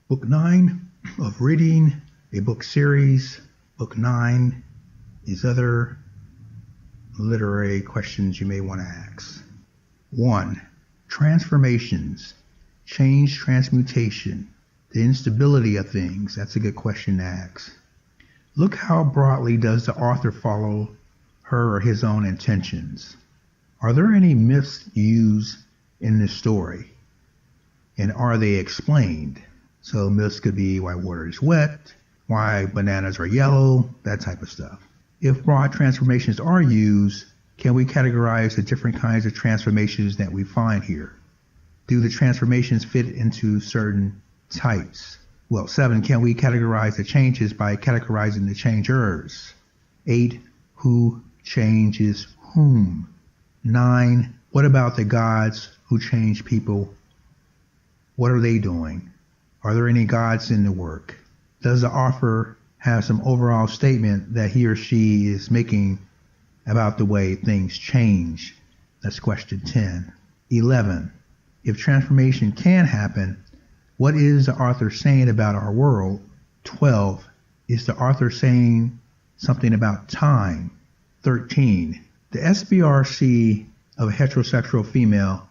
Book 9 of Reading a Book Series. Book 9 is other literary questions you may want to ask. 1. Transformations, change, transmutation, the instability of things. That's a good question to ask. Look how broadly does the author follow her or his own intentions. Are there any myths used in this story? And are they explained? So myths could be why water is wet, why bananas are yellow, that type of stuff. If broad transformations are used, can we categorize the different kinds of transformations that we find here? Do the transformations fit into certain types? 7, can we categorize the changes by categorizing the changers? 8, who changes whom? 9, what about the gods who change people? What are they doing? Are there any gods in the work? Does the author have some overall statement that he or she is making about the way things change? That's question 10. 11, if transformation can happen, what is the author saying about our world? 12, is the author saying something about time? 13, the SBRC of a heterosexual female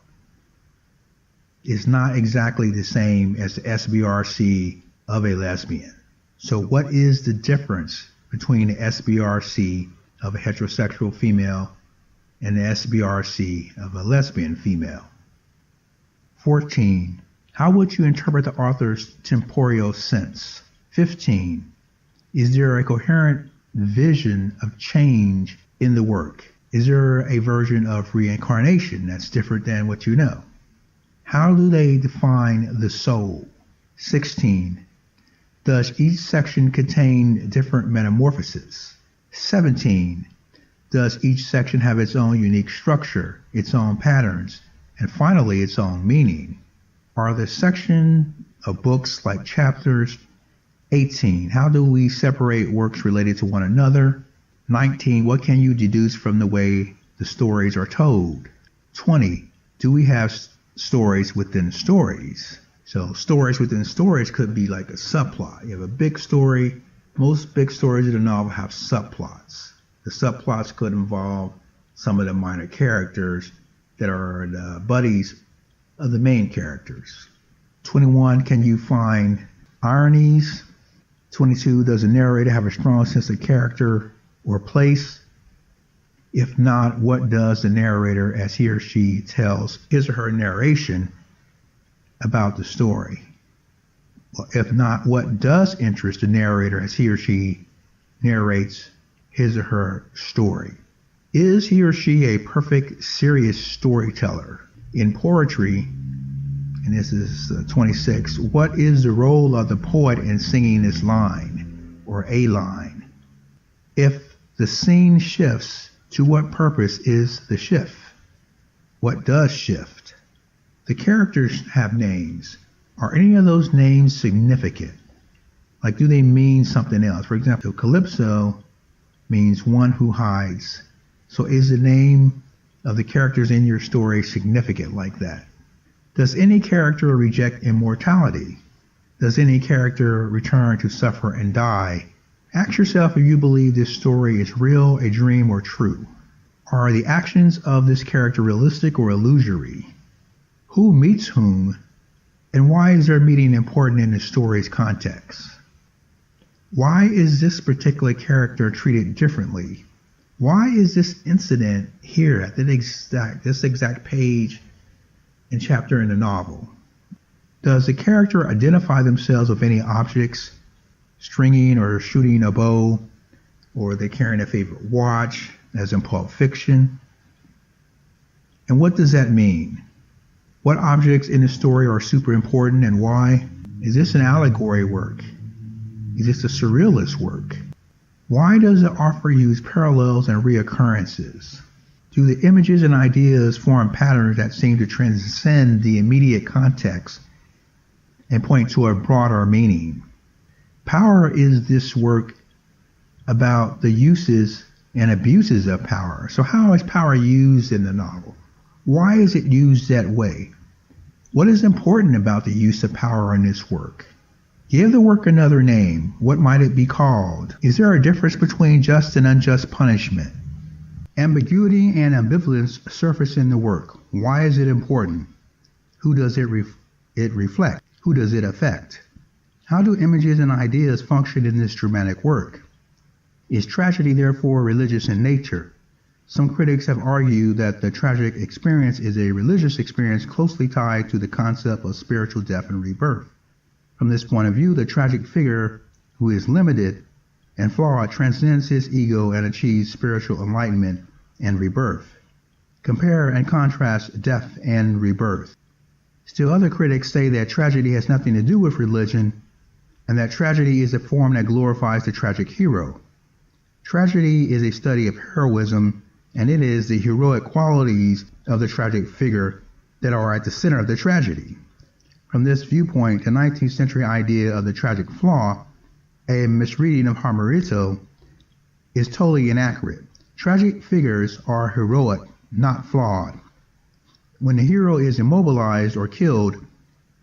is not exactly the same as the SBRC of a lesbian. So what is the difference between the SBRC of a heterosexual female and the SBRC of a lesbian female? 14, how would you interpret the author's temporal sense? 15, is there a coherent vision of change in the work? Is there a version of reincarnation that's different than what you know? How do they define the soul? 16, does each section contain different metamorphoses? 17, does each section have its own unique structure, its own patterns, and finally its own meaning? Are the section of books like chapters? 18, how do we separate works related to one another? 19, what can you deduce from the way the stories are told? 20, do we have stories within stories? So stories within stories could be like a subplot. You have a big story. Most big stories in a novel have subplots. The subplots could involve some of the minor characters that are the buddies of the main characters. 21, can you find ironies? 22, does the narrator have a strong sense of character or place? If not, what does the narrator, as he or she tells his or her narration about the story? Well, if not, what does interest the narrator as he or she narrates his or her story? Is he or she a perfect, serious storyteller? In poetry, and this is 26, what is the role of the poet in singing this line or a line? If the scene shifts, to what purpose is the shift? What does shift? The characters have names. Are any of those names significant? Like, do they mean something else? For example, Calypso means one who hides. So is the name of the characters in your story significant like that? Does any character reject immortality? Does any character return to suffer and die? Ask yourself if you believe this story is real, a dream, or true. Are the actions of this character realistic or illusory? Who meets whom, and why is their meeting important in the story's context? Why is this particular character treated differently? Why is this incident here at this exact page and chapter in the novel? Does the character identify themselves with any objects, stringing or shooting a bow, or they're carrying a favorite watch, as in Pulp Fiction? And what does that mean? What objects in the story are super important and why? Is this an allegory work? Is this a surrealist work? Why does the author use parallels and reoccurrences? Do the images and ideas form patterns that seem to transcend the immediate context and point to a broader meaning? Power is this work about the uses and abuses of power. So how is power used in the novel? Why is it used that way? What is important about the use of power in this work? Give the work another name. What might it be called? Is there a difference between just and unjust punishment? Ambiguity and ambivalence surface in the work. Why is it important? Who does it reflect? Who does it affect? How do images and ideas function in this dramatic work? Is tragedy therefore religious in nature? Some critics have argued that the tragic experience is a religious experience closely tied to the concept of spiritual death and rebirth. From this point of view, the tragic figure, who is limited and flawed, transcends his ego and achieves spiritual enlightenment and rebirth. Compare and contrast death and rebirth. Still, other critics say that tragedy has nothing to do with religion, and that tragedy is a form that glorifies the tragic hero. Tragedy is a study of heroism, and it is the heroic qualities of the tragic figure that are at the center of the tragedy. From this viewpoint, the 19th century idea of the tragic flaw, a misreading of Hamarito, is totally inaccurate. Tragic figures are heroic, not flawed. When the hero is immobilized or killed,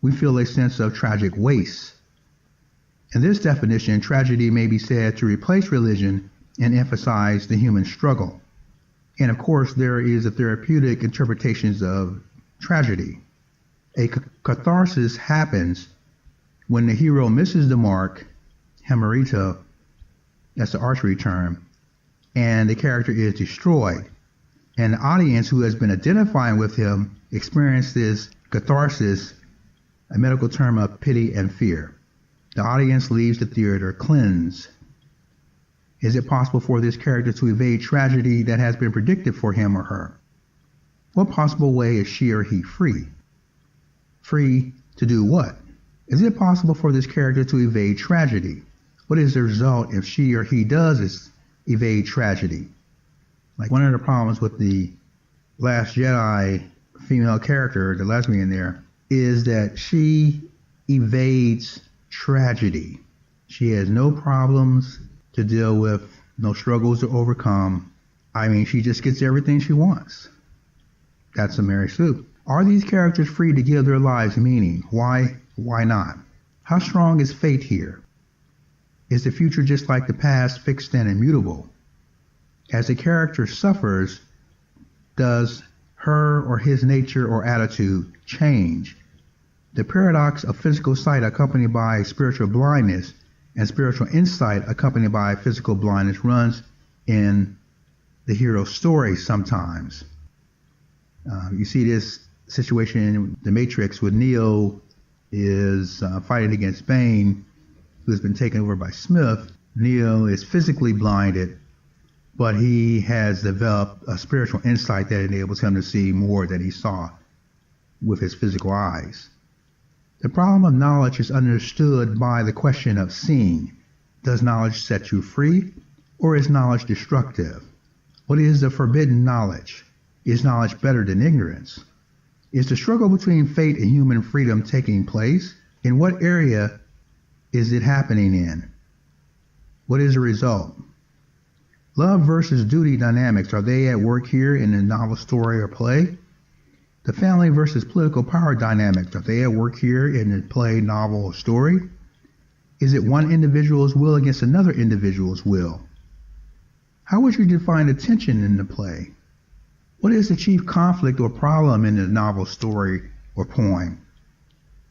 we feel a sense of tragic waste. In this definition, tragedy may be said to replace religion and emphasize the human struggle. And of course, there is a therapeutic interpretations of tragedy. A catharsis happens when the hero misses the mark, hamarito, that's the archery term, and the character is destroyed. And the audience who has been identifying with him experiences catharsis, a medical term of pity and fear. The audience leaves the theater cleansed. Is it possible for this character to evade tragedy that has been predicted for him or her? What possible way is she or he free? Free to do what? Is it possible for this character to evade tragedy? What is the result if she or he does evade tragedy? Like one of the problems with the Last Jedi female character, the lesbian there, is that she evades tragedy. She has no problems to deal with, no struggles to overcome. I mean, she just gets everything she wants. That's a Mary Sue. Are these characters free to give their lives meaning? Why not? How strong is fate here? Is the future just like the past, fixed and immutable? As the character suffers, does her or his nature or attitude change? The paradox of physical sight accompanied by spiritual blindness and spiritual insight accompanied by physical blindness runs in the hero's story sometimes. You see this situation in The Matrix with Neo is fighting against Bane, who has been taken over by Smith. Neo is physically blinded, but he has developed a spiritual insight that enables him to see more than he saw with his physical eyes. The problem of knowledge is understood by the question of seeing. Does knowledge set you free, or is knowledge destructive? What is the forbidden knowledge? Is knowledge better than ignorance? Is the struggle between fate and human freedom taking place? In what area is it happening in? What is the result? Love versus duty dynamics, are they at work here in the novel, story, or play? The family versus political power dynamics, are they at work here in the play, novel, or story? Is it one individual's will against another individual's will? How would you define the tension in the play? What is the chief conflict or problem in the novel, story, or poem?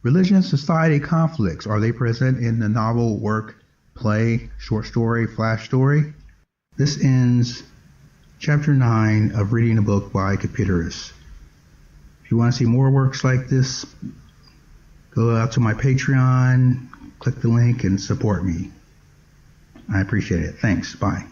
Religion and society conflicts, are they present in the novel, work, play, short story, flash story? This ends chapter 9 of Reading a Book by Cupiderosbooks. If you want to see more works like this, go out to my Patreon, click the link, and support me. I appreciate it. Thanks. Bye.